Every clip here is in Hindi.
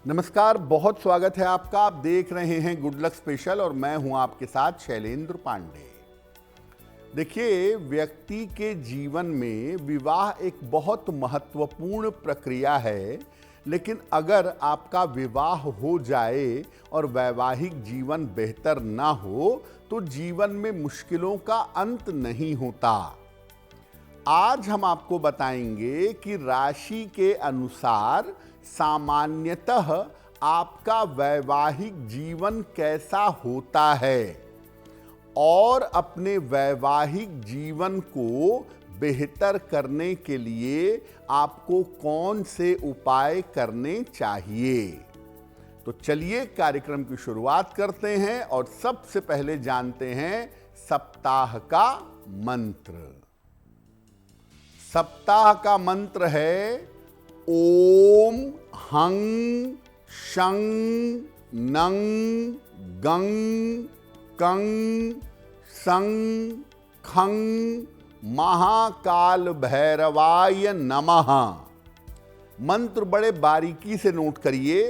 नमस्कार, बहुत स्वागत है आपका। आप देख रहे हैं गुड लक स्पेशल और मैं हूं आपके साथ शैलेंद्र पांडे। देखिए, व्यक्ति के जीवन में विवाह एक बहुत महत्वपूर्ण प्रक्रिया है, लेकिन अगर आपका विवाह हो जाए और वैवाहिक जीवन बेहतर ना हो तो जीवन में मुश्किलों का अंत नहीं होता। आज हम आपको बताएंगे कि राशि के अनुसार सामान्यतः आपका वैवाहिक जीवन कैसा होता है और अपने वैवाहिक जीवन को बेहतर करने के लिए आपको कौन से उपाय करने चाहिए। तो चलिए कार्यक्रम की शुरुआत करते हैं और सबसे पहले जानते हैं सप्ताह का मंत्र। सप्ताह का मंत्र है ओम हं शं नं गं कं सं खं महाकाल भैरवाय नमः। मंत्र बड़े बारीकी से नोट करिए।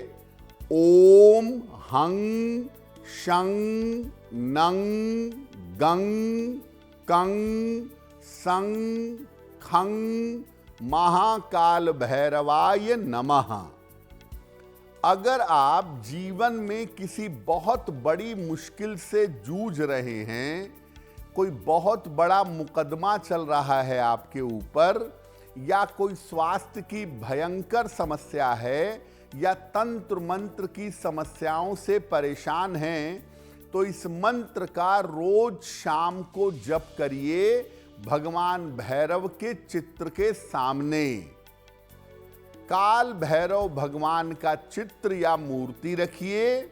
ओम हं शं नं गं कं सं खं महाकाल भैरवाय नमः। अगर आप जीवन में किसी बहुत बड़ी मुश्किल से जूझ रहे हैं, कोई बहुत बड़ा मुकदमा चल रहा है आपके ऊपर, या कोई स्वास्थ्य की भयंकर समस्या है, या तंत्र मंत्र की समस्याओं से परेशान हैं, तो इस मंत्र का रोज शाम को जप करिए भगवान भैरव के चित्र के सामने। काल भैरव भगवान का चित्र या मूर्ति रखिए,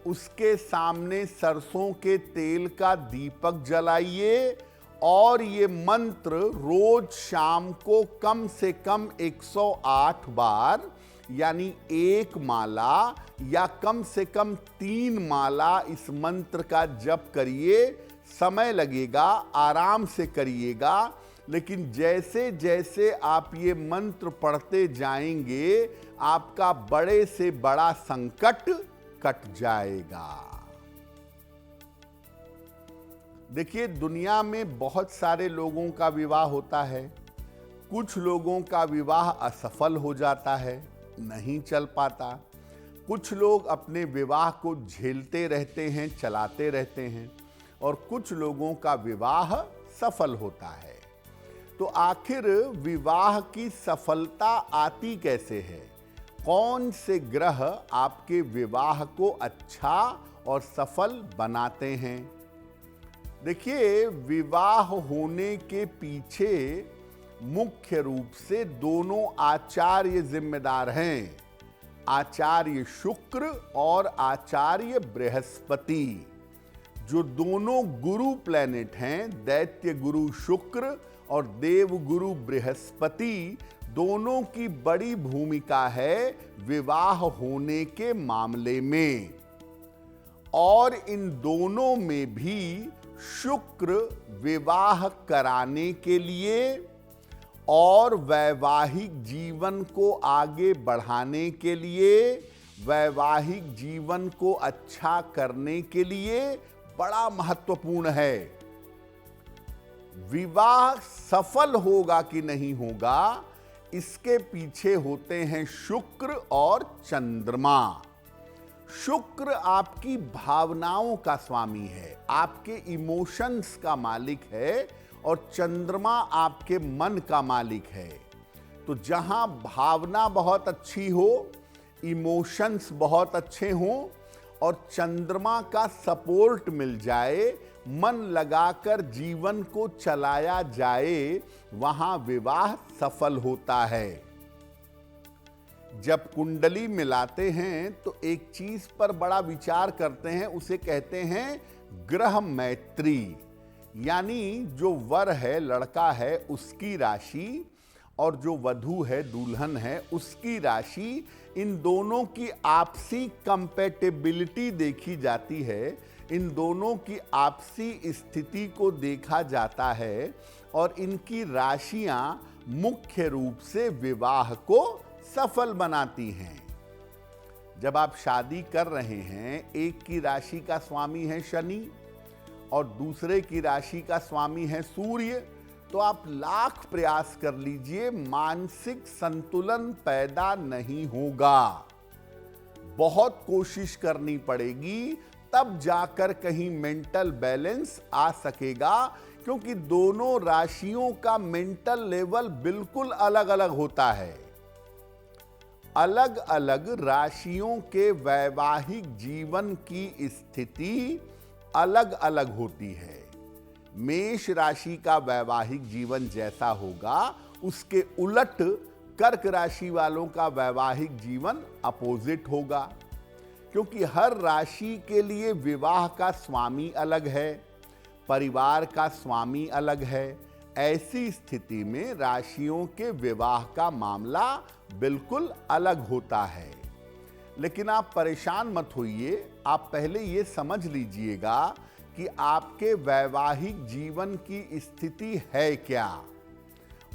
उसके सामने सरसों के तेल का दीपक जलाइए और ये मंत्र रोज शाम को कम से कम 108 बार यानी एक माला या कम से कम 3 माला इस मंत्र का जप करिए। समय लगेगा, आराम से करिएगा, लेकिन जैसे जैसे आप ये मंत्र पढ़ते जाएंगे आपका बड़े से बड़ा संकट कट जाएगा। देखिए, दुनिया में बहुत सारे लोगों का विवाह होता है। कुछ लोगों का विवाह असफल हो जाता है, नहीं चल पाता। कुछ लोग अपने विवाह को झेलते रहते हैं, चलाते रहते हैं, और कुछ लोगों का विवाह सफल होता है। तो आखिर विवाह की सफलता आती कैसे है? कौन से ग्रह आपके विवाह को अच्छा और सफल बनाते हैं? देखिए, विवाह होने के पीछे मुख्य रूप से दोनों आचार्य जिम्मेदार हैं, आचार्य शुक्र और आचार्य बृहस्पति। जो दोनों गुरु प्लैनेट हैं, दैत्य गुरु शुक्र और देव गुरु बृहस्पति, दोनों की बड़ी भूमिका है विवाह होने के मामले में। और इन दोनों में भी शुक्र विवाह कराने के लिए और वैवाहिक जीवन को आगे बढ़ाने के लिए, वैवाहिक जीवन को अच्छा करने के लिए बड़ा महत्वपूर्ण है। विवाह सफल होगा कि नहीं होगा, इसके पीछे होते हैं शुक्र और चंद्रमा। शुक्र आपकी भावनाओं का स्वामी है, आपके इमोशंस का मालिक है, और चंद्रमा आपके मन का मालिक है। तो जहां भावना बहुत अच्छी हो, इमोशंस बहुत अच्छे हों और चंद्रमा का सपोर्ट मिल जाए, मन लगाकर जीवन को चलाया जाए, वहां विवाह सफल होता है। जब कुंडली मिलाते हैं तो एक चीज पर बड़ा विचार करते हैं, उसे कहते हैं ग्रह मैत्री। यानी जो वर है, लड़का है, उसकी राशि और जो वधू है, दुल्हन है, उसकी राशि, इन दोनों की आपसी कंपैटिबिलिटी देखी जाती है, इन दोनों की आपसी स्थिति को देखा जाता है और इनकी राशियां मुख्य रूप से विवाह को सफल बनाती हैं। जब आप शादी कर रहे हैं, एक की राशि का स्वामी है शनि और दूसरे की राशि का स्वामी है सूर्य, तो आप लाख प्रयास कर लीजिए, मानसिक संतुलन पैदा नहीं होगा। बहुत कोशिश करनी पड़ेगी, तब जाकर कहीं मेंटल बैलेंस आ सकेगा, क्योंकि दोनों राशियों का मेंटल लेवल बिल्कुल अलग अलग होता है। अलग अलग राशियों के वैवाहिक जीवन की स्थिति अलग अलग होती है। मेष राशि का वैवाहिक जीवन जैसा होगा, उसके उलट कर्क राशि वालों का वैवाहिक जीवन अपोजिट होगा, क्योंकि हर राशि के लिए विवाह का स्वामी अलग है, परिवार का स्वामी अलग है। ऐसी स्थिति में राशियों के विवाह का मामला बिल्कुल अलग होता है। लेकिन आप परेशान मत होइए, आप पहले ये समझ लीजिएगा कि आपके वैवाहिक जीवन की स्थिति है क्या,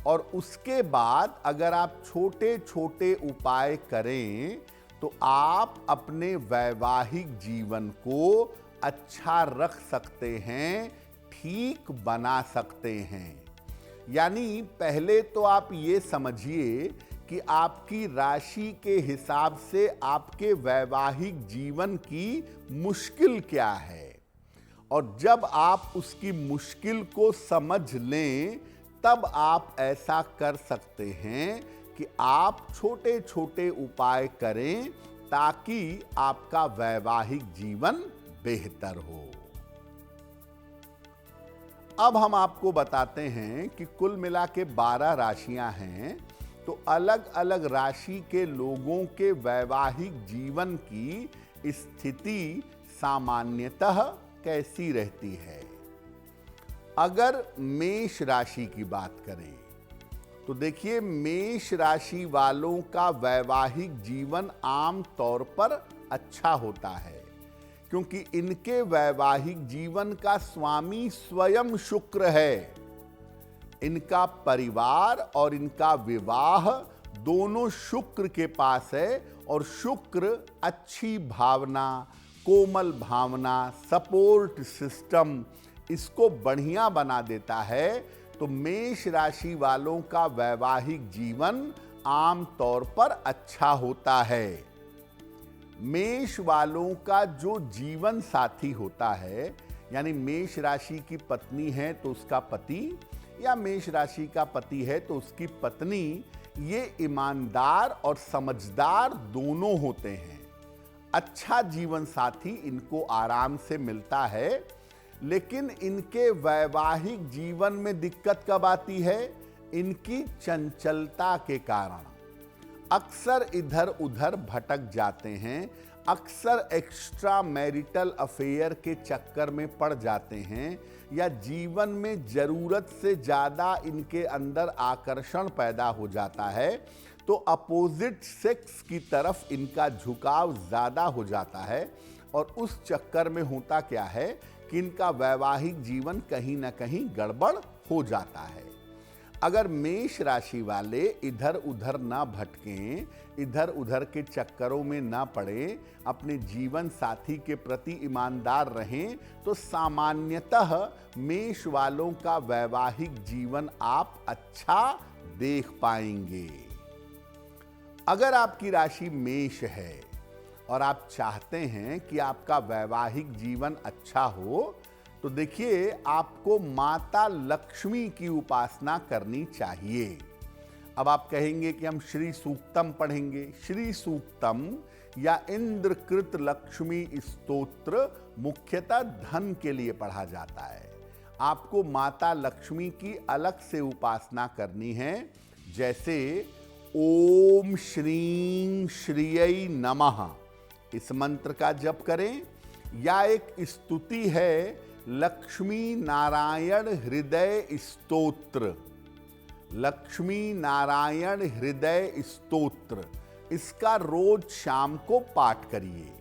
और उसके बाद अगर आप छोटे छोटे उपाय करें तो आप अपने वैवाहिक जीवन को अच्छा रख सकते हैं, ठीक बना सकते हैं। यानी पहले तो आप ये समझिए कि आपकी राशि के हिसाब से आपके वैवाहिक जीवन की मुश्किल क्या है, और जब आप उसकी मुश्किल को समझ लें तब आप ऐसा कर सकते हैं कि आप छोटे छोटे उपाय करें ताकि आपका वैवाहिक जीवन बेहतर हो। अब हम आपको बताते हैं कि कुल मिला के 12 राशियां हैं, तो अलग अलग राशि के लोगों के वैवाहिक जीवन की स्थिति सामान्यतः कैसी रहती है। अगर मेष राशि की बात करें तो देखिए, मेष राशि वालों का वैवाहिक जीवन आम तौर पर अच्छा होता है, क्योंकि इनके वैवाहिक जीवन का स्वामी स्वयं शुक्र है। इनका परिवार और इनका विवाह दोनों शुक्र के पास है, और शुक्र अच्छी भावना, कोमल भावना, सपोर्ट सिस्टम, इसको बढ़िया बना देता है। तो मेष राशि वालों का वैवाहिक जीवन आम तौर पर अच्छा होता है। मेष वालों का जो जीवन साथी होता है, यानी मेष राशि की पत्नी है तो उसका पति, या मेष राशि का पति है तो उसकी पत्नी, ये ईमानदार और समझदार दोनों होते हैं। अच्छा जीवन साथी इनको आराम से मिलता है। लेकिन इनके वैवाहिक जीवन में दिक्कत कब आती है? इनकी चंचलता के कारण अक्सर इधर उधर भटक जाते हैं, अक्सर एक्स्ट्रा मैरिटल अफेयर के चक्कर में पड़ जाते हैं, या जीवन में जरूरत से ज्यादा इनके अंदर आकर्षण पैदा हो जाता है, तो अपोजिट सेक्स की तरफ इनका झुकाव ज्यादा हो जाता है। और उस चक्कर में होता क्या है कि इनका वैवाहिक जीवन कहीं ना कहीं गड़बड़ हो जाता है। अगर मेष राशि वाले इधर उधर ना भटकें, इधर उधर के चक्करों में ना पड़े, अपने जीवन साथी के प्रति ईमानदार रहें, तो सामान्यतः मेष वालों का वैवाहिक जीवन आप अच्छा देख पाएंगे। अगर आपकी राशि मेष है और आप चाहते हैं कि आपका वैवाहिक जीवन अच्छा हो, तो देखिए, आपको माता लक्ष्मी की उपासना करनी चाहिए। अब आप कहेंगे कि हम श्री सूक्तम पढ़ेंगे। श्री सूक्तम या इंद्रकृत लक्ष्मी स्तोत्र मुख्यतः धन के लिए पढ़ा जाता है। आपको माता लक्ष्मी की अलग से उपासना करनी है, जैसे ओम श्रीं श्रियै नमः, इस मंत्र का जप करें। या एक स्तुति है लक्ष्मी नारायण हृदय स्तोत्र, लक्ष्मी नारायण हृदय स्तोत्र, इसका रोज शाम को पाठ करिए।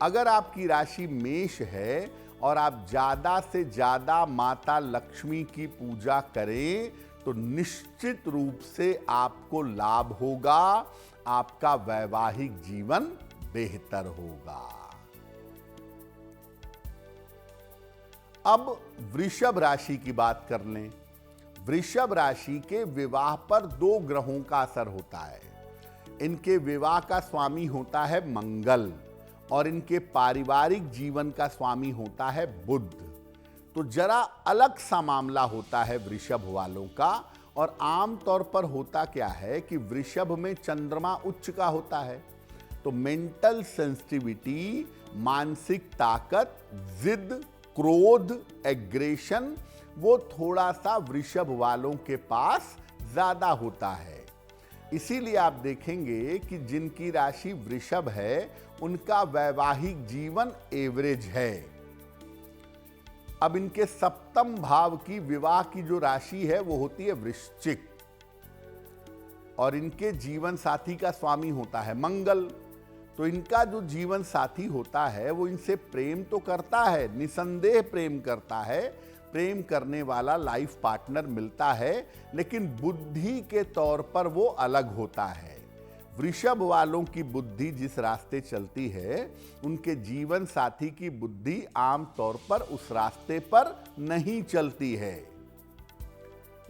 अगर आपकी राशि मेष है और आप ज्यादा से ज्यादा माता लक्ष्मी की पूजा करें, तो निश्चित रूप से आपको लाभ होगा, आपका वैवाहिक जीवन बेहतर होगा। अब वृषभ राशि की बात कर लें। वृषभ राशि के विवाह पर 2 ग्रहों का असर होता है। इनके विवाह का स्वामी होता है मंगल और इनके पारिवारिक जीवन का स्वामी होता है बुध। तो जरा अलग सा मामला होता है वृषभ वालों का। और आमतौर पर होता क्या है कि वृषभ में चंद्रमा उच्च का होता है, तो मेंटल सेंसिटिविटी, मानसिक ताकत, जिद, क्रोध, एग्रेशन, वो थोड़ा सा वृषभ वालों के पास ज्यादा होता है। इसीलिए आप देखेंगे कि जिनकी राशि वृषभ है उनका वैवाहिक जीवन एवरेज है। अब इनके सप्तम भाव की विवाह की जो राशि है वो होती है वृश्चिक और इनके जीवन साथी का स्वामी होता है मंगल। तो इनका जो जीवन साथी होता है वो इनसे प्रेम तो करता है, निसंदेह प्रेम करता है, प्रेम करने वाला लाइफ पार्टनर मिलता है, लेकिन बुद्धि के तौर पर वो अलग होता है। वृषभ वालों की बुद्धि जिस रास्ते चलती है उनके जीवन साथी की बुद्धि आम तौर पर उस रास्ते पर नहीं चलती है।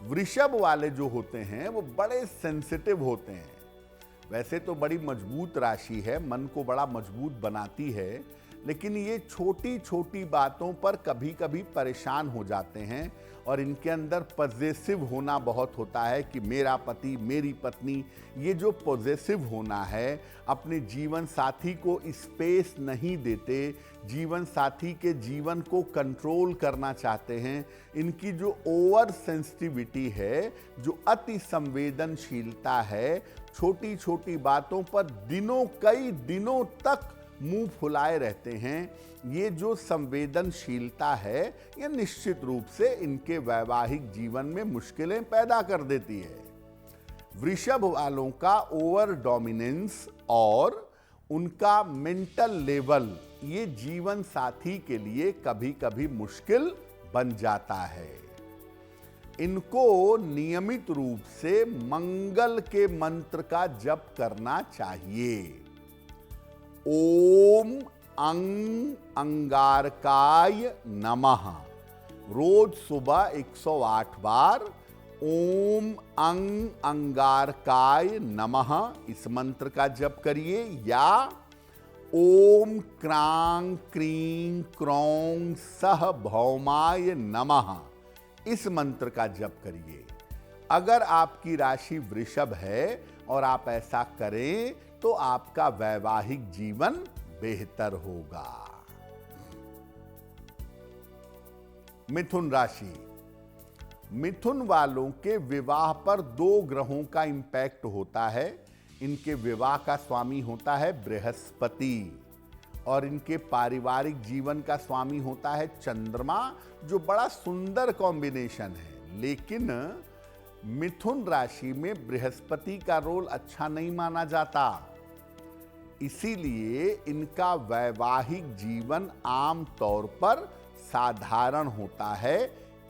वृषभ वाले जो होते हैं वो बड़े सेंसिटिव होते हैं। वैसे तो बड़ी मजबूत राशि है, मन को बड़ा मजबूत बनाती है, लेकिन ये छोटी छोटी बातों पर कभी कभी परेशान हो जाते हैं और इनके अंदर पॉजेसिव होना बहुत होता है कि मेरा पति, मेरी पत्नी। ये जो पॉजेसिव होना है, अपने जीवन साथी को स्पेस नहीं देते, जीवन साथी के जीवन को कंट्रोल करना चाहते हैं। इनकी जो ओवर सेंसिटिविटी है, जो अति संवेदनशीलता है, छोटी छोटी बातों पर कई दिनों तक मुंह फुलाए रहते हैं, ये जो संवेदनशीलता है ये निश्चित रूप से इनके वैवाहिक जीवन में मुश्किलें पैदा कर देती है। वृषभ वालों का ओवर डोमिनेंस और उनका मेंटल लेवल ये जीवन साथी के लिए कभी कभी मुश्किल बन जाता है। इनको नियमित रूप से मंगल के मंत्र का जप करना चाहिए। ओम अंग अंगारकाय नमः, रोज सुबह 108 बार ओम अंग अंगारकाय नमः इस मंत्र का जप करिए, या ओम क्रांग क्रीं क्रौं सह भौमाय नमः इस मंत्र का जप करिए। अगर आपकी राशि वृषभ है और आप ऐसा करें तो आपका वैवाहिक जीवन बेहतर होगा। मिथुन राशि। मिथुन वालों के विवाह पर 2 ग्रहों का इंपैक्ट होता है। इनके विवाह का स्वामी होता है बृहस्पति और इनके पारिवारिक जीवन का स्वामी होता है चंद्रमा, जो बड़ा सुंदर कॉम्बिनेशन है। लेकिन मिथुन राशि में बृहस्पति का रोल अच्छा नहीं माना जाता, इसीलिए इनका वैवाहिक जीवन आम तौर पर साधारण होता है,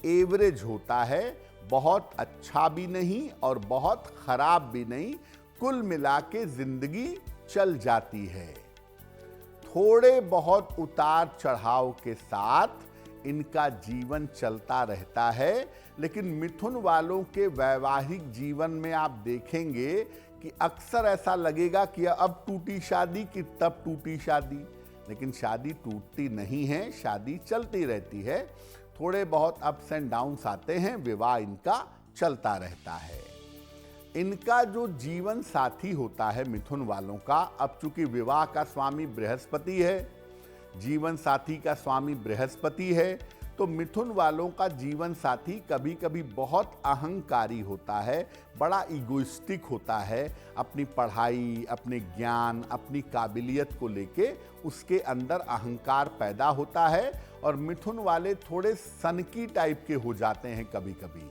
एवरेज होता है, बहुत अच्छा भी नहीं और बहुत खराब भी नहीं, कुल मिला के जिंदगी चल जाती है। थोड़े बहुत उतार चढ़ाव के साथ इनका जीवन चलता रहता है। लेकिन मिथुन वालों के वैवाहिक जीवन में आप देखेंगे कि अक्सर ऐसा लगेगा कि अब टूटी शादी कि तब टूटी शादी, लेकिन शादी टूटती नहीं है, शादी चलती रहती है। थोड़े बहुत अप्स एंड डाउन्स आते हैं, विवाह इनका चलता रहता है। इनका जो जीवन साथी होता है मिथुन वालों का, अब चूंकि विवाह का स्वामी बृहस्पति है, जीवन साथी का स्वामी बृहस्पति है, तो मिथुन वालों का जीवन साथी कभी कभी बहुत अहंकारी होता है, बड़ा इगोइस्टिक होता है। अपनी पढ़ाई, अपने ज्ञान, अपनी काबिलियत को लेके उसके अंदर अहंकार पैदा होता है और मिथुन वाले थोड़े सनकी टाइप के हो जाते हैं कभी कभी।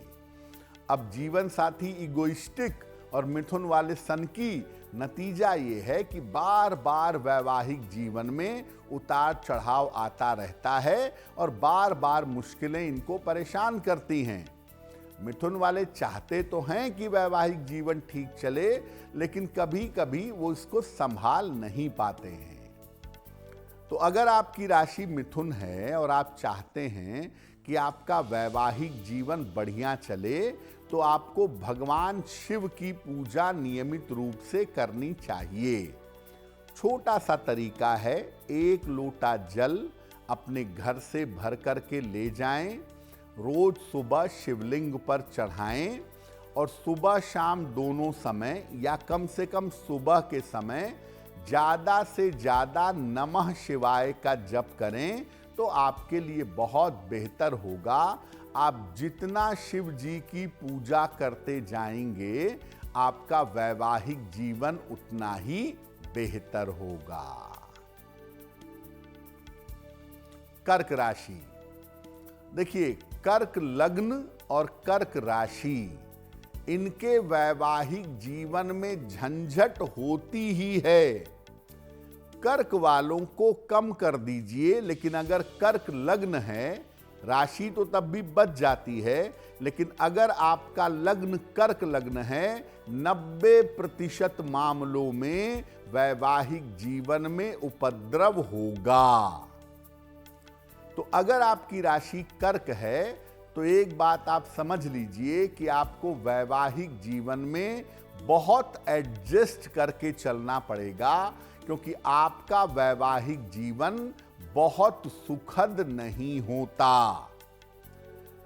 अब जीवन साथी इगोइस्टिक और मिथुन वाले सनकी, नतीजा ये है कि बार बार वैवाहिक जीवन में उतार चढ़ाव आता रहता है और बार बार मुश्किलें इनको परेशान करती हैं। मिथुन वाले चाहते तो हैं कि वैवाहिक जीवन ठीक चले, लेकिन कभी कभी वो इसको संभाल नहीं पाते हैं। तो अगर आपकी राशि मिथुन है और आप चाहते हैं कि आपका वैवाहिक जीवन बढ़िया चले, तो आपको भगवान शिव की पूजा नियमित रूप से करनी चाहिए। छोटा सा तरीका है, 1 लोटा जल अपने घर से भर करके ले जाएं, रोज सुबह शिवलिंग पर चढ़ाएं और सुबह शाम दोनों समय या कम से कम सुबह के समय ज़्यादा से ज़्यादा नमः शिवाय का जप करें तो आपके लिए बहुत बेहतर होगा। आप जितना शिव जी की पूजा करते जाएंगे, आपका वैवाहिक जीवन उतना ही बेहतर होगा। कर्क राशि, देखिए कर्क लग्न और कर्क राशि, इनके वैवाहिक जीवन में झंझट होती ही है। कर्क वालों को कम कर दीजिए, लेकिन अगर कर्क लग्न है, राशि तो तब भी बच जाती है, लेकिन अगर आपका लग्न कर्क लग्न है, 90% मामलों में वैवाहिक जीवन में उपद्रव होगा। तो अगर आपकी राशि कर्क है तो एक बात आप समझ लीजिए कि आपको वैवाहिक जीवन में बहुत एडजस्ट करके चलना पड़ेगा, क्योंकि आपका वैवाहिक जीवन बहुत सुखद नहीं होता।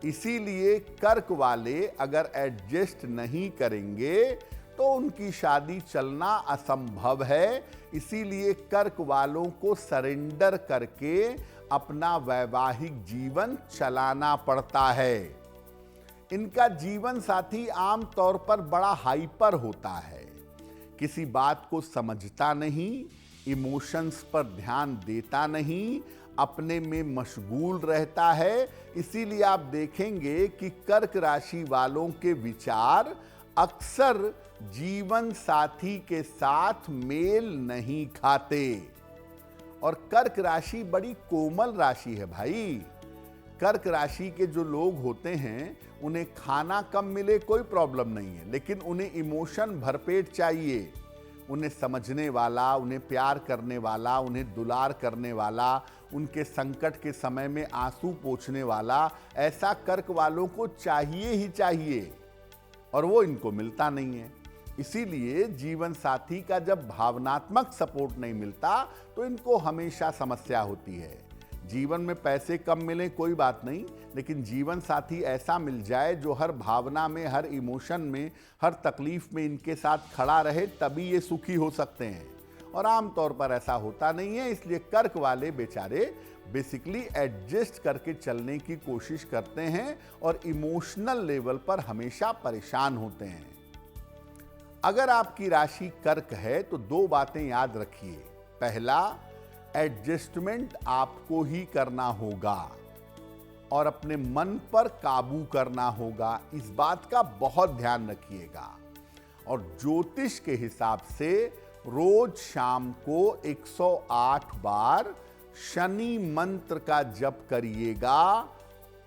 इसीलिए कर्क वाले अगर एडजस्ट नहीं करेंगे तो उनकी शादी चलना असंभव है। इसीलिए कर्क वालों को सरेंडर करके अपना वैवाहिक जीवन चलाना पड़ता है। इनका जीवन साथी आम तौर पर बड़ा हाइपर होता है, किसी बात को समझता नहीं, इमोशंस पर ध्यान देता नहीं, अपने में मशगूल रहता है। इसीलिए आप देखेंगे कि कर्क राशि वालों के विचार अक्सर जीवन साथी के साथ मेल नहीं खाते। और कर्क राशि बड़ी कोमल राशि है भाई। कर्क राशि के जो लोग होते हैं उन्हें खाना कम मिले कोई प्रॉब्लम नहीं है, लेकिन उन्हें इमोशन भरपेट चाहिए। उन्हें समझने वाला, उन्हें प्यार करने वाला, उन्हें दुलार करने वाला, उनके संकट के समय में आंसू पोंछने वाला, ऐसा कर्क वालों को चाहिए ही चाहिए, और वो इनको मिलता नहीं है। इसीलिए जीवन साथी का जब भावनात्मक सपोर्ट नहीं मिलता तो इनको हमेशा समस्या होती है। जीवन में पैसे कम मिले कोई बात नहीं, लेकिन जीवन साथी ऐसा मिल जाए जो हर भावना में, हर इमोशन में, हर तकलीफ में इनके साथ खड़ा रहे, तभी ये सुखी हो सकते हैं। और आमतौर पर ऐसा होता नहीं है। इसलिए कर्क वाले बेचारे बेसिकली एडजस्ट करके चलने की कोशिश करते हैं और इमोशनल लेवल पर हमेशा परेशान होते हैं। अगर आपकी राशि कर्क है तो 2 बातें याद रखिए। पहला, एडजस्टमेंट आपको ही करना होगा और अपने मन पर काबू करना होगा। इस बात का बहुत ध्यान रखिएगा। और ज्योतिष के हिसाब से रोज शाम को 108 बार शनि मंत्र का जप करिएगा।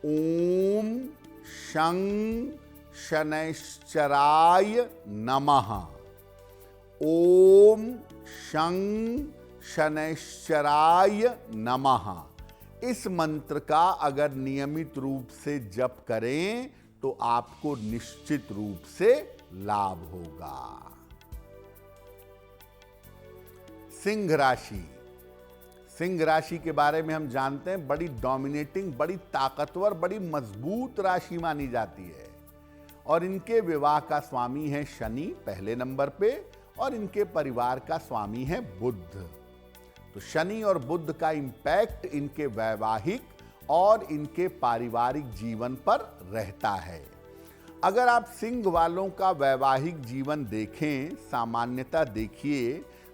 ओम शं शनैश्चराय नमः। ओम शं शनैश्चराय नमः। इस मंत्र का अगर नियमित रूप से जप करें तो आपको निश्चित रूप से लाभ होगा। सिंह राशि, सिंह राशि के बारे में हम जानते हैं, बड़ी डोमिनेटिंग, बड़ी ताकतवर, बड़ी मजबूत राशि मानी जाती है। और इनके विवाह का स्वामी है शनि पहले नंबर पे, और इनके परिवार का स्वामी है बुध। तो शनि और बुध का इंपैक्ट इनके वैवाहिक और इनके पारिवारिक जीवन पर रहता है। अगर आप सिंह वालों का वैवाहिक जीवन देखें, सामान्यतः देखिए,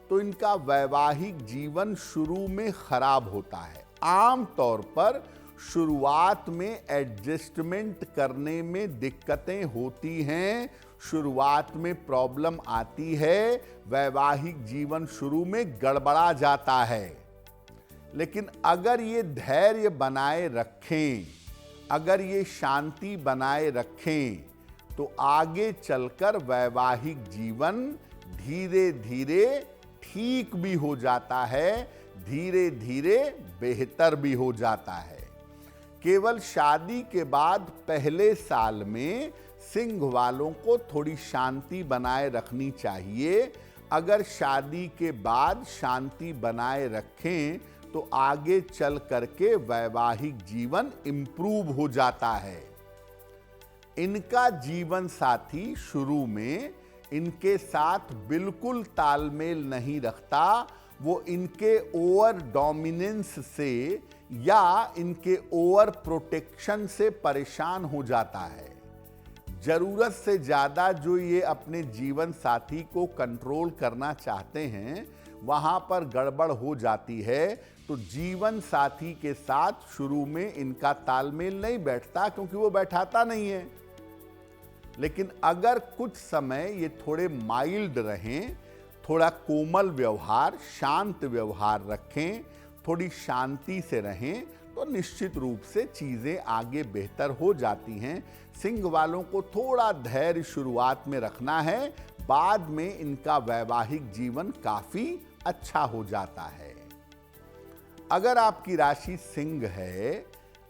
तो इनका वैवाहिक जीवन शुरू में खराब होता है। आम तौर पर शुरुआत में एडजस्टमेंट करने में दिक्कतें होती हैं, शुरुआत में प्रॉब्लम आती है, वैवाहिक जीवन शुरू में गड़बड़ा जाता है। लेकिन अगर ये धैर्य बनाए रखें, अगर ये शांति बनाए रखें, तो आगे चलकर वैवाहिक जीवन धीरे धीरे ठीक भी हो जाता है, धीरे धीरे बेहतर भी हो जाता है। केवल शादी के बाद पहले साल में सिंह वालों को थोड़ी शांति बनाए रखनी चाहिए। अगर शादी के बाद शांति बनाए रखें तो आगे चल करके वैवाहिक जीवन इंप्रूव हो जाता है। इनका जीवन साथी शुरू में इनके साथ बिल्कुल तालमेल नहीं रखता, वो इनके ओवर डोमिनेंस से या इनके ओवर प्रोटेक्शन से परेशान हो जाता है। जरूरत से ज्यादा जो ये अपने जीवन साथी को कंट्रोल करना चाहते हैं, वहां पर गड़बड़ हो जाती है। तो जीवन साथी के साथ शुरू में इनका तालमेल नहीं बैठता, क्योंकि वो बैठाता नहीं है। लेकिन अगर कुछ समय ये थोड़े माइल्ड रहें, थोड़ा कोमल व्यवहार, शांत व्यवहार रखें, थोड़ी शांति से रहें, तो निश्चित रूप से चीजें आगे बेहतर हो जाती हैं। सिंह वालों को थोड़ा धैर्य शुरुआत में रखना है, बाद में इनका वैवाहिक जीवन काफी अच्छा हो जाता है। अगर आपकी राशि सिंह है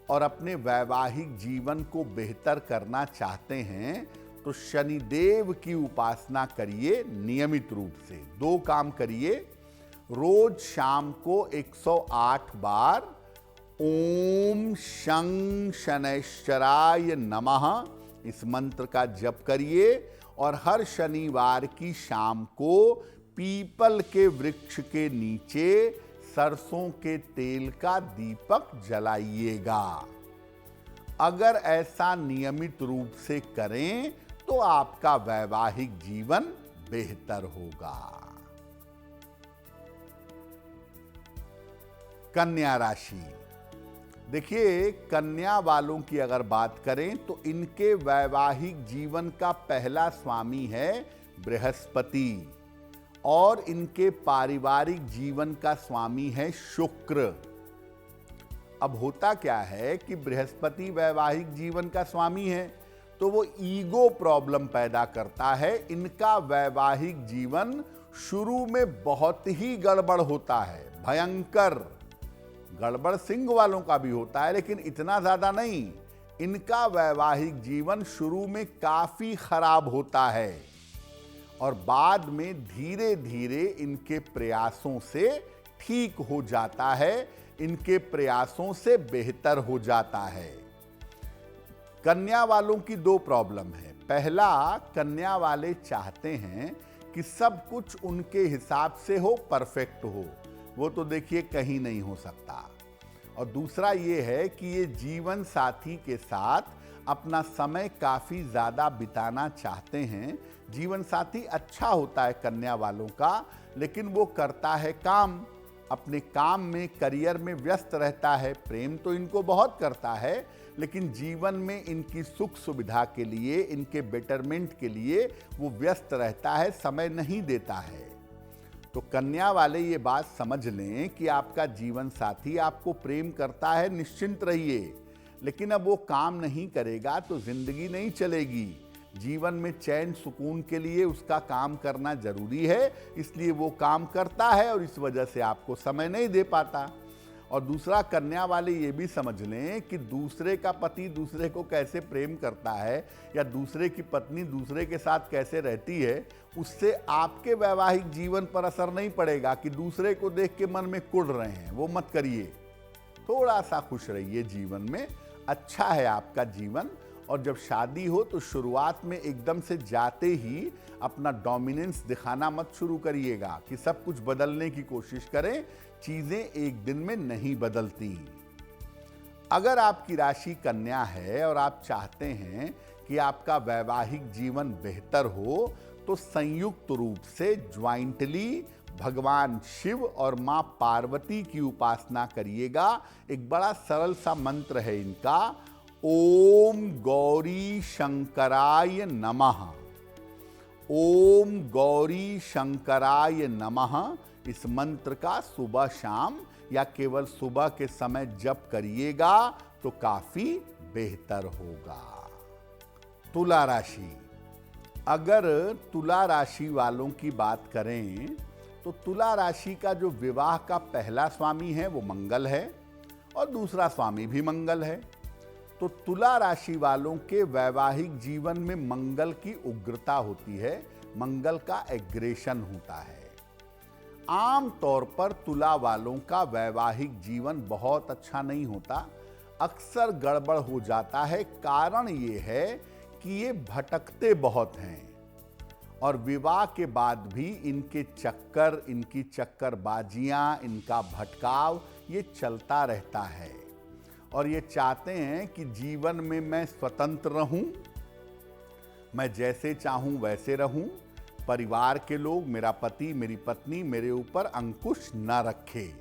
और अपने वैवाहिक जीवन को बेहतर करना चाहते हैं, तो शनिदेव की उपासना करिए नियमित रूप से। 2 काम करिए, रोज शाम को 108 बार ओम शं शनैश्चराय नमः इस मंत्र का जप करिए, और हर शनिवार की शाम को पीपल के वृक्ष के नीचे सरसों के तेल का दीपक जलाइएगा। अगर ऐसा नियमित रूप से करें तो आपका वैवाहिक जीवन बेहतर होगा। कन्या राशि, देखिए कन्या वालों की अगर बात करें तो इनके वैवाहिक जीवन का पहला स्वामी है बृहस्पति, और इनके पारिवारिक जीवन का स्वामी है शुक्र। अब होता क्या है कि बृहस्पति वैवाहिक जीवन का स्वामी है, तो वो ईगो प्रॉब्लम पैदा करता है। इनका वैवाहिक जीवन शुरू में बहुत ही गड़बड़ होता है, भयंकर गड़बड़ सिंह वालों का भी होता है, लेकिन इतना ज्यादा नहीं। इनका वैवाहिक जीवन शुरू में काफी खराब होता है, और बाद में धीरे धीरे इनके प्रयासों से ठीक हो जाता है, इनके प्रयासों से बेहतर हो जाता है। कन्या वालों की 2 प्रॉब्लम है। पहला, कन्या वाले चाहते हैं कि सब कुछ उनके हिसाब से हो, परफेक्ट हो। वो तो देखिए कहीं नहीं हो सकता। और दूसरा ये है कि ये जीवन साथी के साथ अपना समय काफी ज्यादा बिताना चाहते हैं। जीवन साथी अच्छा होता है कन्या वालों का, लेकिन वो करता है काम, अपने काम में, करियर में व्यस्त रहता है। प्रेम तो इनको बहुत करता है, लेकिन जीवन में इनकी सुख सुविधा के लिए, इनके बेटरमेंट के लिए वो व्यस्त रहता है, समय नहीं देता है। तो कन्या वाले ये बात समझ लें कि आपका जीवन साथी आपको प्रेम करता है, निश्चिंत रहिए। लेकिन अब वो काम नहीं करेगा तो जिंदगी नहीं चलेगी। जीवन में चैन सुकून के लिए उसका काम करना जरूरी है, इसलिए वो काम करता है और इस वजह से आपको समय नहीं दे पाता। और दूसरा, कन्या वाले ये भी समझ लें कि दूसरे का पति दूसरे को कैसे प्रेम करता है या दूसरे की पत्नी दूसरे के साथ कैसे रहती है, उससे आपके वैवाहिक जीवन पर असर नहीं पड़ेगा कि दूसरे को देख के मन में कुढ़ रहे हैं। वो मत करिए, थोड़ा सा खुश रहिए जीवन में, अच्छा है आपका जीवन। और जब शादी हो तो शुरुआत में एकदम से जाते ही अपना डोमिनेंस दिखाना मत शुरू करिएगा कि सब कुछ बदलने की कोशिश करें। चीजें एक दिन में नहीं बदलती। अगर आपकी राशि कन्या है और आप चाहते हैं कि आपका वैवाहिक जीवन बेहतर हो, तो संयुक्त रूप से ज्वाइंटली भगवान शिव और मां पार्वती की उपासना करिएगा। एक बड़ा सरल सा मंत्र है इनका, ओम गौरी शंकराय नमः। ओम गौरी शंकराय नमः इस मंत्र का सुबह शाम या केवल सुबह के समय जप करिएगा तो काफी बेहतर होगा। तुला राशि, अगर तुला राशि वालों की बात करें तो तुला राशि का जो विवाह का पहला स्वामी है वो मंगल है और दूसरा स्वामी भी मंगल है। तो तुला राशि वालों के वैवाहिक जीवन में मंगल की उग्रता होती है, मंगल का एग्रेशन होता है। आम तौर पर तुला वालों का वैवाहिक जीवन बहुत अच्छा नहीं होता, अक्सर गड़बड़ हो जाता है। कारण ये है कि ये भटकते बहुत हैं और विवाह के बाद भी इनके चक्कर, इनकी चक्करबाजियां, इनका भटकाव ये चलता रहता है और ये चाहते हैं कि जीवन में मैं स्वतंत्र रहूं, मैं जैसे चाहूं वैसे रहूं, परिवार के लोग, मेरा पति, मेरी पत्नी मेरे ऊपर अंकुश न रखे।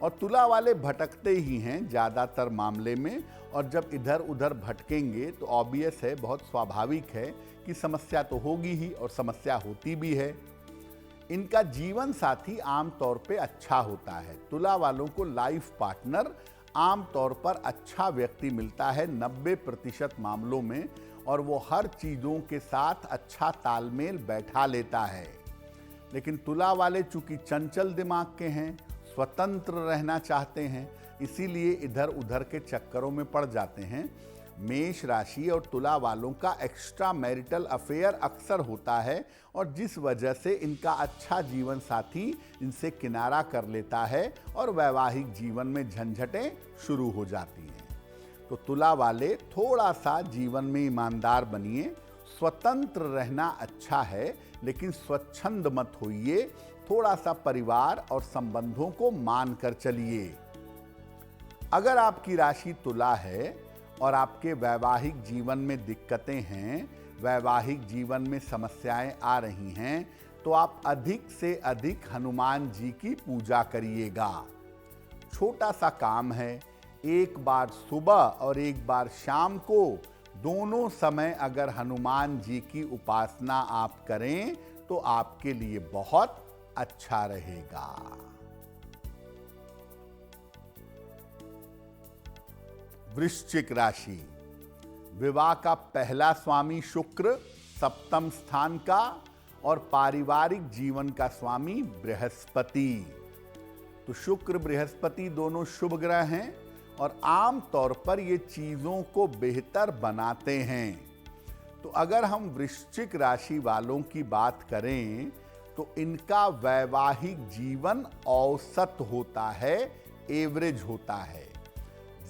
और तुला वाले भटकते ही हैं ज़्यादातर मामले में, और जब इधर उधर भटकेंगे तो ऑब्वियस है, बहुत स्वाभाविक है कि समस्या तो होगी ही और समस्या होती भी है। इनका जीवन साथी आमतौर पे अच्छा होता है। तुला वालों को लाइफ पार्टनर आमतौर पर अच्छा व्यक्ति मिलता है 90% मामलों में, और वो हर चीज़ों के साथ अच्छा तालमेल बैठा लेता है। लेकिन तुला वाले चूंकि चंचल दिमाग के हैं, स्वतंत्र रहना चाहते हैं, इसीलिए इधर उधर के चक्करों में पड़ जाते हैं। मेष राशि और तुला वालों का एक्स्ट्रा मैरिटल अफेयर अक्सर होता है और जिस वजह से इनका अच्छा जीवन साथी इनसे किनारा कर लेता है और वैवाहिक जीवन में झंझटें शुरू हो जाती हैं। तो तुला वाले थोड़ा सा जीवन में ईमानदार बनिए, स्वतंत्र रहना अच्छा है लेकिन स्वच्छंद मत होइए, थोड़ा सा परिवार और संबंधों को मान कर चलिए। अगर आपकी राशि तुला है और आपके वैवाहिक जीवन में दिक्कतें हैं, वैवाहिक जीवन में समस्याएं आ रही हैं, तो आप अधिक से अधिक हनुमान जी की पूजा करिएगा। छोटा सा काम है, एक बार सुबह और एक बार शाम को, दोनों समय अगर हनुमान जी की उपासना आप करें तो आपके लिए बहुत अच्छा रहेगा। वृश्चिक राशि, विवाह का पहला स्वामी शुक्र, सप्तम स्थान का, और पारिवारिक जीवन का स्वामी बृहस्पति। तो शुक्र बृहस्पति दोनों शुभ ग्रह हैं और आम तौर पर ये चीजों को बेहतर बनाते हैं। तो अगर हम वृश्चिक राशि वालों की बात करें तो इनका वैवाहिक जीवन औसत होता है, एवरेज होता है,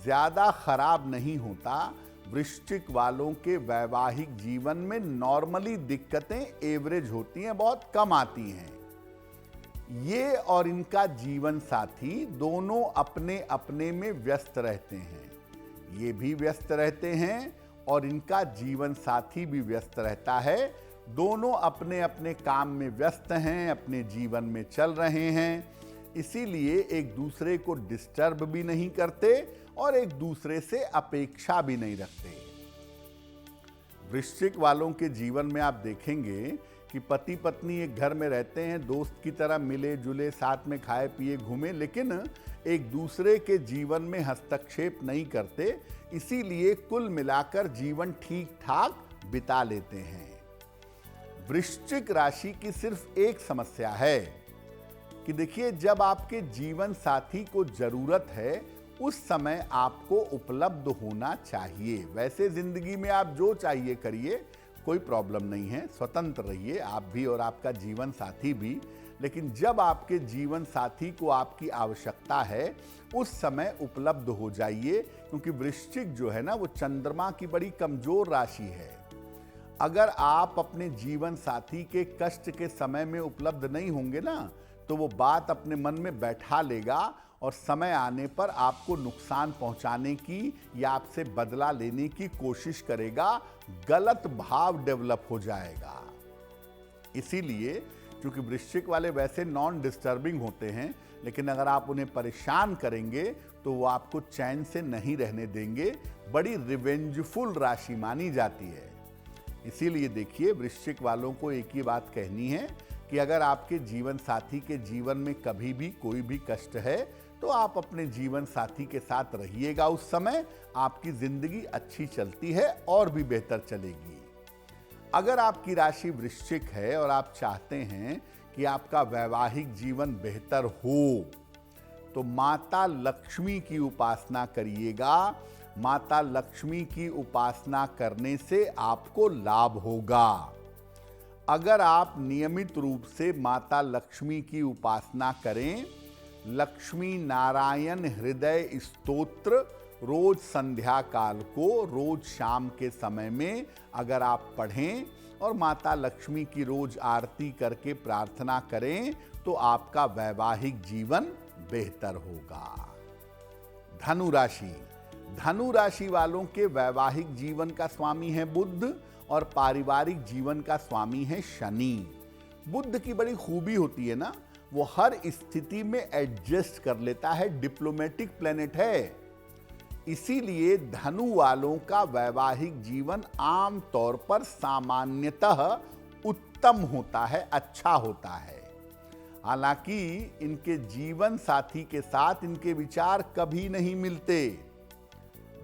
ज्यादा खराब नहीं होता। वृश्चिक वालों के वैवाहिक जीवन में नॉर्मली दिक्कतें एवरेज होती हैं, बहुत कम आती हैं। ये और इनका जीवन साथी दोनों अपने अपने में व्यस्त रहते हैं, ये भी व्यस्त रहते हैं और इनका जीवन साथी भी व्यस्त रहता है। दोनों अपने अपने काम में व्यस्त हैं, अपने जीवन में चल रहे हैं, इसीलिए एक दूसरे को डिस्टर्ब भी नहीं करते और एक दूसरे से अपेक्षा भी नहीं रखते। वृश्चिक वालों के जीवन में आप देखेंगे कि पति पत्नी एक घर में रहते हैं, दोस्त की तरह मिले जुले, साथ में खाए पिए घूमे, लेकिन एक दूसरे के जीवन में हस्तक्षेप नहीं करते, इसीलिए कुल मिलाकर जीवन ठीक ठाक बिता लेते हैं। वृश्चिक राशि की सिर्फ एक समस्या है कि देखिए, जब आपके जीवन साथी को जरूरत है उस समय आपको उपलब्ध होना चाहिए। वैसे जिंदगी में आप जो चाहिए करिए, कोई प्रॉब्लम नहीं है, स्वतंत्र रहिए आप भी और आपका जीवन साथी भी। लेकिन जब आपके जीवन साथी को आपकी आवश्यकता है उस समय उपलब्ध हो जाइए, क्योंकि वृश्चिक जो है ना, वो चंद्रमा की बड़ी कमजोर राशि है। अगर आप अपने जीवन साथी के कष्ट के समय में उपलब्ध नहीं होंगे ना, तो वो बात अपने मन में बैठा लेगा और समय आने पर आपको नुकसान पहुंचाने की या आपसे बदला लेने की कोशिश करेगा, गलत भाव डेवलप हो जाएगा। इसीलिए, क्योंकि वृश्चिक वाले वैसे नॉन डिस्टर्बिंग होते हैं, लेकिन अगर आप उन्हें परेशान करेंगे तो वो आपको चैन से नहीं रहने देंगे। बड़ी रिवेंजफुल राशि मानी जाती है। इसीलिए देखिए, वृश्चिक वालों को एक ही बात कहनी है कि अगर आपके जीवन साथी के जीवन में कभी भी कोई भी कष्ट है तो आप अपने जीवन साथी के साथ रहिएगा, उस समय आपकी जिंदगी अच्छी चलती है और भी बेहतर चलेगी। अगर आपकी राशि वृश्चिक है और आप चाहते हैं कि आपका वैवाहिक जीवन बेहतर हो तो माता लक्ष्मी की उपासना करिएगा। माता लक्ष्मी की उपासना करने से आपको लाभ होगा। अगर आप नियमित रूप से माता लक्ष्मी की उपासना करें, लक्ष्मी नारायण हृदय स्तोत्र रोज संध्या काल को, रोज शाम के समय में अगर आप पढ़ें और माता लक्ष्मी की रोज आरती करके प्रार्थना करें तो आपका वैवाहिक जीवन बेहतर होगा। धनु राशि। धनु राशि वालों के वैवाहिक जीवन का स्वामी है बुध और पारिवारिक जीवन का स्वामी है शनि। बुध की बड़ी खूबी होती है ना, वो हर स्थिति में एडजस्ट कर लेता है, डिप्लोमेटिक प्लेनेट है। इसीलिए धनु वालों का वैवाहिक जीवन आम तौर पर सामान्यतः उत्तम होता है, अच्छा होता है। हालांकि इनके जीवन साथी के साथ इनके विचार कभी नहीं मिलते।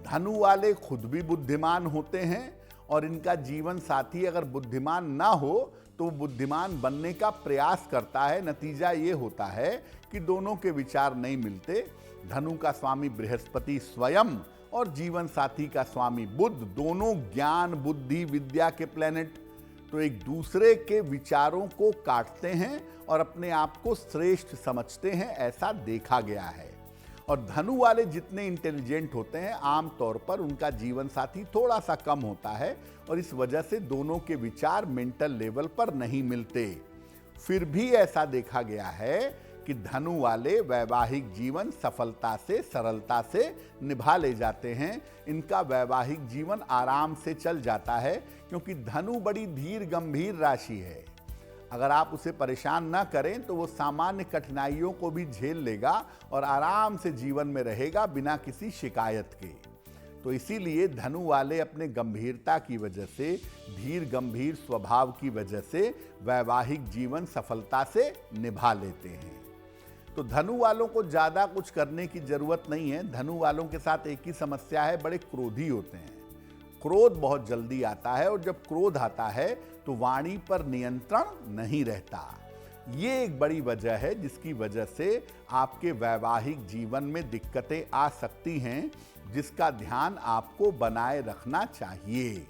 धनु वाले खुद भी बुद्धिमान होते हैं और इनका जीवन साथी अगर बुद्धिमान ना हो तो वो बुद्धिमान बनने का प्रयास करता है। नतीजा ये होता है कि दोनों के विचार नहीं मिलते। धनु का स्वामी बृहस्पति स्वयं और जीवन साथी का स्वामी बुध, दोनों ज्ञान बुद्धि विद्या के प्लेनेट, तो एक दूसरे के विचारों को काटते हैं और अपने आप को श्रेष्ठ समझते हैं, ऐसा देखा गया है। और धनु वाले जितने इंटेलिजेंट होते हैं आमतौर पर उनका जीवन साथी थोड़ा सा कम होता है और इस वजह से दोनों के विचार मेंटल लेवल पर नहीं मिलते। फिर भी ऐसा देखा गया है कि धनु वाले वैवाहिक जीवन सफलता से, सरलता से निभा ले जाते हैं। इनका वैवाहिक जीवन आराम से चल जाता है क्योंकि धनु बड़ी धीर गंभीर राशि है। अगर आप उसे परेशान ना करें तो वो सामान्य कठिनाइयों को भी झेल लेगा और आराम से जीवन में रहेगा बिना किसी शिकायत के। तो इसीलिए धनु वाले अपने गंभीरता की वजह से, धीर गंभीर स्वभाव की वजह से वैवाहिक जीवन सफलता से निभा लेते हैं। तो धनु वालों को ज़्यादा कुछ करने की जरूरत नहीं है। धनु वालों के साथ एक ही समस्या है, बड़े क्रोधी होते हैं। क्रोध बहुत जल्दी आता है और जब क्रोध आता है तो वाणी पर नियंत्रण नहीं रहता। ये एक बड़ी वजह है जिसकी वजह से आपके वैवाहिक जीवन में दिक्कतें आ सकती हैं, जिसका ध्यान आपको बनाए रखना चाहिए।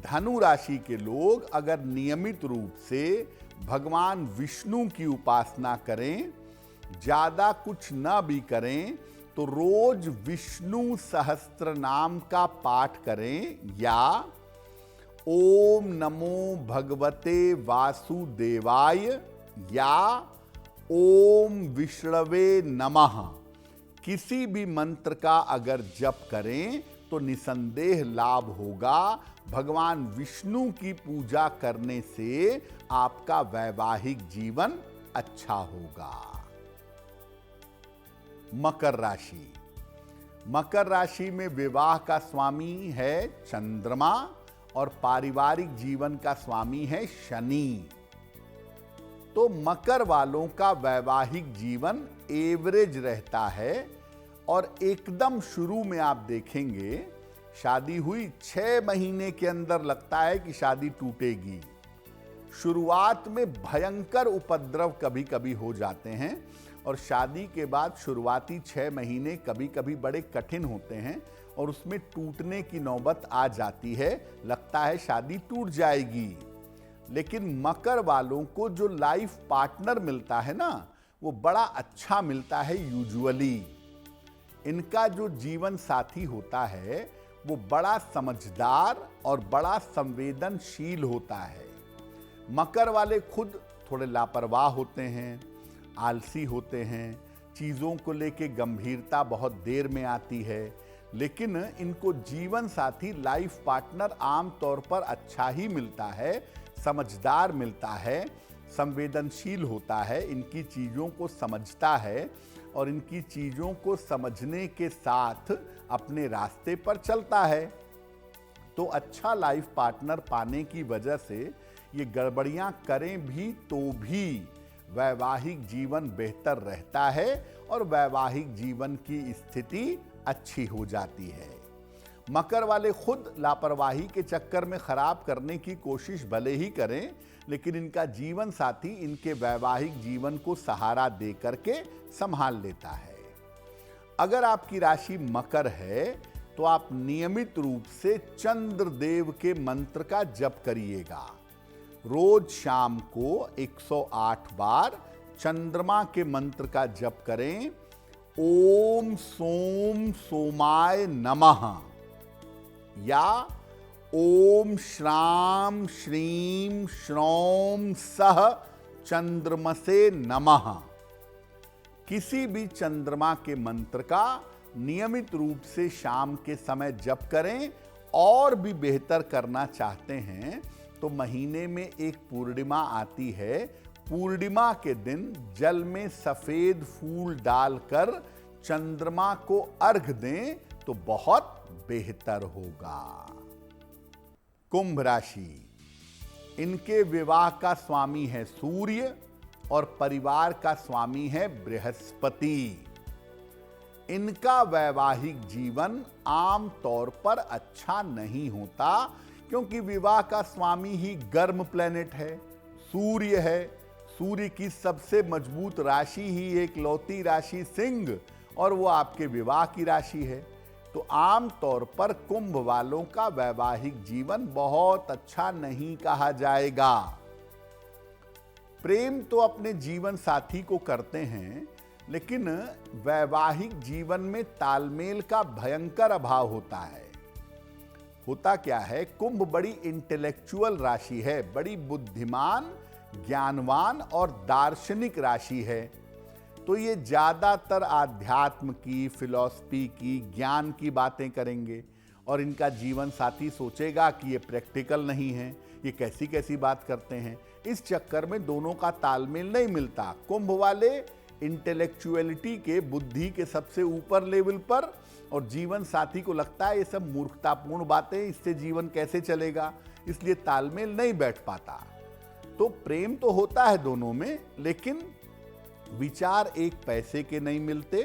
धनु राशि के लोग अगर नियमित रूप से भगवान विष्णु की उपासना करें, ज्यादा कुछ न भी करें, तो रोज विष्णु सहस्त्र नाम का पाठ करें या ओम नमो भगवते वासुदेवाय या ओम विष्णवे नमः, किसी भी मंत्र का अगर जप करें तो निसंदेह लाभ होगा। भगवान विष्णु की पूजा करने से आपका वैवाहिक जीवन अच्छा होगा। मकर राशि। मकर राशि में विवाह का स्वामी है चंद्रमा और पारिवारिक जीवन का स्वामी है शनि। तो मकर वालों का वैवाहिक जीवन एवरेज रहता है और एकदम शुरू में आप देखेंगे शादी हुई 6 महीने के अंदर लगता है कि शादी टूटेगी। शुरुआत में भयंकर उपद्रव कभी कभी हो जाते हैं और शादी के बाद शुरुआती 6 महीने कभी कभी बड़े कठिन होते हैं और उसमें टूटने की नौबत आ जाती है, लगता है शादी टूट जाएगी। लेकिन मकर वालों को जो लाइफ पार्टनर मिलता है ना, वो बड़ा अच्छा मिलता है। यूजुअली इनका जो जीवन साथी होता है वो बड़ा समझदार और बड़ा संवेदनशील होता है। मकर वाले खुद थोड़े लापरवाह होते हैं, आलसी होते हैं, चीज़ों को लेके गंभीरता बहुत देर में आती है, लेकिन इनको जीवन साथी लाइफ पार्टनर आम तौर पर अच्छा ही मिलता है, समझदार मिलता है, संवेदनशील होता है, इनकी चीज़ों को समझता है और इनकी चीज़ों को समझने के साथ अपने रास्ते पर चलता है। तो अच्छा लाइफ पार्टनर पाने की वजह से ये गड़बड़ियां करें भी तो भी वैवाहिक जीवन बेहतर रहता है और वैवाहिक जीवन की स्थिति अच्छी हो जाती है। मकर वाले खुद लापरवाही के चक्कर में खराब करने की कोशिश भले ही करें, लेकिन इनका जीवन साथी इनके वैवाहिक जीवन को सहारा दे करके संभाल लेता है। अगर आपकी राशि मकर है तो आप नियमित रूप से चंद्रदेव के मंत्र का जप करिएगा। रोज शाम को 108 बार चंद्रमा के मंत्र का जप करें। ओम सोम सोमाय नमः या ओम श्राम श्रीम श्रौम सह चंद्रमसे नमः, किसी भी चंद्रमा के मंत्र का नियमित रूप से शाम के समय जप करें। और भी बेहतर करना चाहते हैं तो महीने में एक पूर्णिमा आती है, पूर्णिमा के दिन जल में सफेद फूल डालकर चंद्रमा को अर्घ दें तो बहुत बेहतर होगा। कुंभ राशि, इनके विवाह का स्वामी है सूर्य और परिवार का स्वामी है बृहस्पति। इनका वैवाहिक जीवन आम तौर पर अच्छा नहीं होता, क्योंकि विवाह का स्वामी ही गर्म प्लेनेट है, सूर्य है। सूर्य की सबसे मजबूत राशि ही एक लौती राशि सिंह, और वो आपके विवाह की राशि है। तो आम तौर पर कुंभ वालों का वैवाहिक जीवन बहुत अच्छा नहीं कहा जाएगा। प्रेम तो अपने जीवन साथी को करते हैं, लेकिन वैवाहिक जीवन में तालमेल का भयंकर अभाव होता है। होता क्या है, कुंभ बड़ी इंटेलेक्चुअल राशि है, बड़ी बुद्धिमान, ज्ञानवान और दार्शनिक राशि है। तो ये ज्यादातर आध्यात्म की, फिलॉसफी की, ज्ञान की बातें करेंगे, और इनका जीवन साथी सोचेगा कि ये प्रैक्टिकल नहीं है, ये कैसी कैसी बात करते हैं। इस चक्कर में दोनों का तालमेल नहीं मिलता। कुंभ वाले इंटेलेक्चुअलिटी के, बुद्धि के सबसे ऊपर लेवल पर, और जीवन साथी को लगता है ये सब मूर्खतापूर्ण बातें, इससे जीवन कैसे चलेगा, इसलिए तालमेल नहीं बैठ पाता। तो प्रेम तो होता है दोनों में, लेकिन विचार एक पैसे के नहीं मिलते,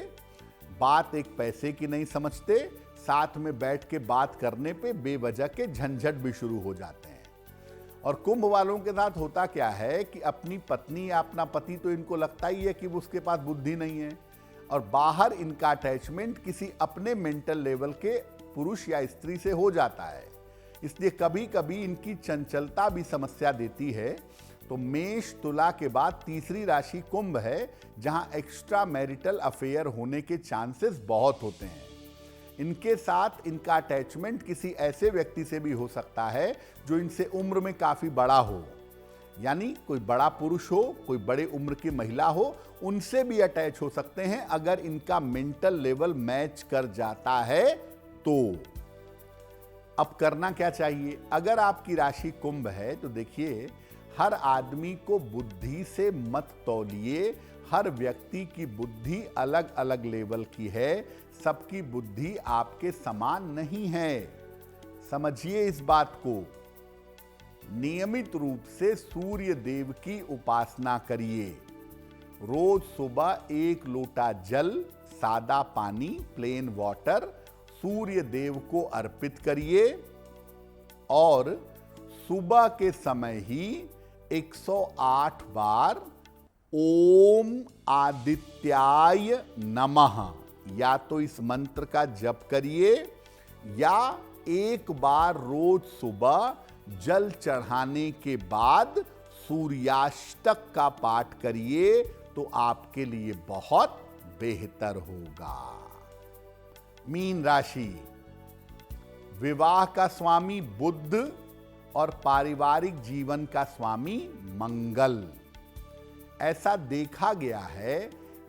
बात एक पैसे की नहीं समझते, साथ में बैठ के बात करने पे बेवजह के झंझट भी शुरू हो जाते हैं। और कुंभ वालों के साथ होता क्या है कि अपनी पत्नी या अपना पति तो इनको लगता ही है कि उसके पास बुद्धि नहीं है, और बाहर इनका अटैचमेंट किसी अपने मेंटल लेवल के पुरुष या स्त्री से हो जाता है। इसलिए कभी कभी इनकी चंचलता भी समस्या देती है। तो मेष तुला के बाद तीसरी राशि कुंभ है, जहां एक्स्ट्रा मैरिटल अफेयर होने के चांसेस बहुत होते हैं। इनके साथ इनका अटैचमेंट किसी ऐसे व्यक्ति से भी हो सकता है जो इनसे उम्र में काफी बड़ा हो, यानी कोई बड़ा पुरुष हो, कोई बड़े उम्र की महिला हो, उनसे भी अटैच हो सकते हैं अगर इनका मेंटल लेवल मैच कर जाता है तो। अब करना क्या चाहिए? अगर आपकी राशि कुंभ है तो देखिए, हर आदमी को बुद्धि से मत तौलिए। हर व्यक्ति की बुद्धि अलग अलग लेवल की है, सबकी बुद्धि आपके समान नहीं है, समझिए इस बात को। नियमित रूप से सूर्य देव की उपासना करिए। रोज सुबह 1 लोटा जल, सादा पानी, प्लेन वाटर सूर्य देव को अर्पित करिए, और सुबह के समय ही 108 बार ओम आदित्याय नमः या तो इस मंत्र का जप करिए, या एक बार रोज सुबह जल चढ़ाने के बाद सूर्याष्टक का पाठ करिए, तो आपके लिए बहुत बेहतर होगा। मीन राशि, विवाह का स्वामी बुध और पारिवारिक जीवन का स्वामी मंगल। ऐसा देखा गया है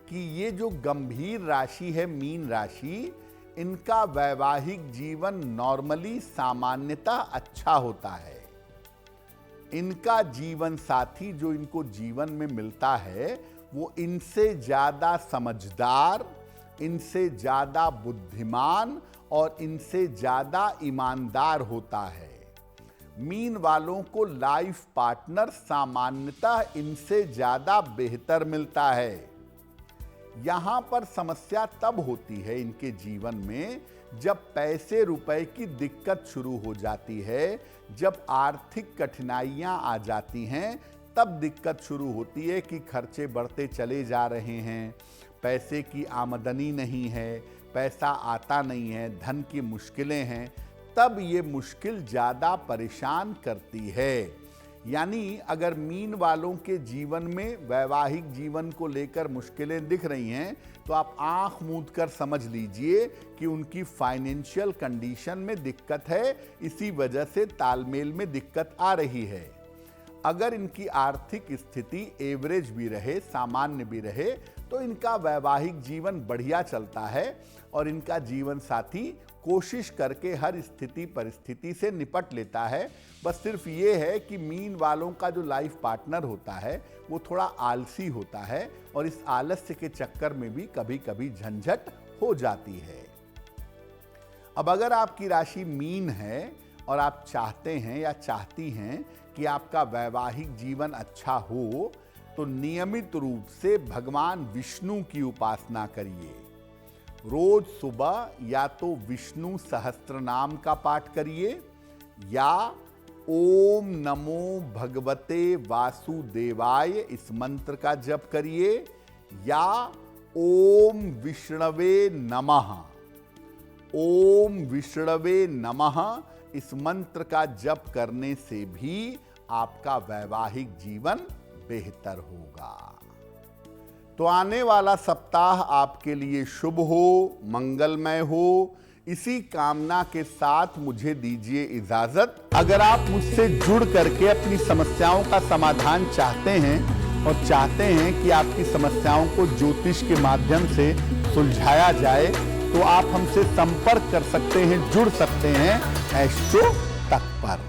कि ये जो गंभीर राशि है मीन राशि, इनका वैवाहिक जीवन नॉर्मली सामान्यतः अच्छा होता है। इनका जीवन साथी जो इनको जीवन में मिलता है वो इनसे ज्यादा समझदार, इनसे ज्यादा बुद्धिमान और इनसे ज्यादा ईमानदार होता है। मीन वालों को लाइफ पार्टनर सामान्यतः इनसे ज्यादा बेहतर मिलता है। यहां पर समस्या तब होती है इनके जीवन में जब पैसे रुपए की दिक्कत शुरू हो जाती है, जब आर्थिक कठिनाइयां आ जाती हैं, तब दिक्कत शुरू होती है कि खर्चे बढ़ते चले जा रहे हैं, पैसे की आमदनी नहीं है, पैसा आता नहीं है, धन की मुश्किलें हैं। तब ये मुश्किल ज़्यादा परेशान करती है। यानी अगर मीन वालों के जीवन में वैवाहिक जीवन को लेकर मुश्किलें दिख रही हैं, तो आप आंख मूंद कर समझ लीजिए कि उनकी फाइनेंशियल कंडीशन में दिक्कत है, इसी वजह से तालमेल में दिक्कत आ रही है। अगर इनकी आर्थिक स्थिति एवरेज भी रहे, सामान्य भी रहे, तो इनका वैवाहिक जीवन बढ़िया चलता है और इनका जीवन साथी कोशिश करके हर स्थिति परिस्थिति से निपट लेता है। बस सिर्फ ये है कि मीन वालों का जो लाइफ पार्टनर होता है वो थोड़ा आलसी होता है और इस आलस्य के चक्कर में भी कभी कभी झंझट हो जाती है। अब अगर आपकी राशि मीन है और आप चाहते हैं या चाहती हैं कि आपका वैवाहिक जीवन अच्छा हो, तो नियमित रूप से भगवान विष्णु की उपासना करिए। रोज सुबह या तो विष्णु सहस्त्र नाम का पाठ करिए या ओम नमो भगवते वासुदेवाय इस मंत्र का जप करिए या ओम विष्णवे नमः, ओम विष्णवे नमः इस मंत्र का जप करने से भी आपका वैवाहिक जीवन बेहतर होगा। तो आने वाला सप्ताह आपके लिए शुभ हो, मंगलमय हो, इसी कामना के साथ मुझे दीजिए इजाजत। अगर आप मुझसे जुड़ करके अपनी समस्याओं का समाधान चाहते हैं और चाहते हैं कि आपकी समस्याओं को ज्योतिष के माध्यम से सुलझाया जाए, तो आप हमसे संपर्क कर सकते हैं, जुड़ सकते हैं एस्ट्रो तक पर।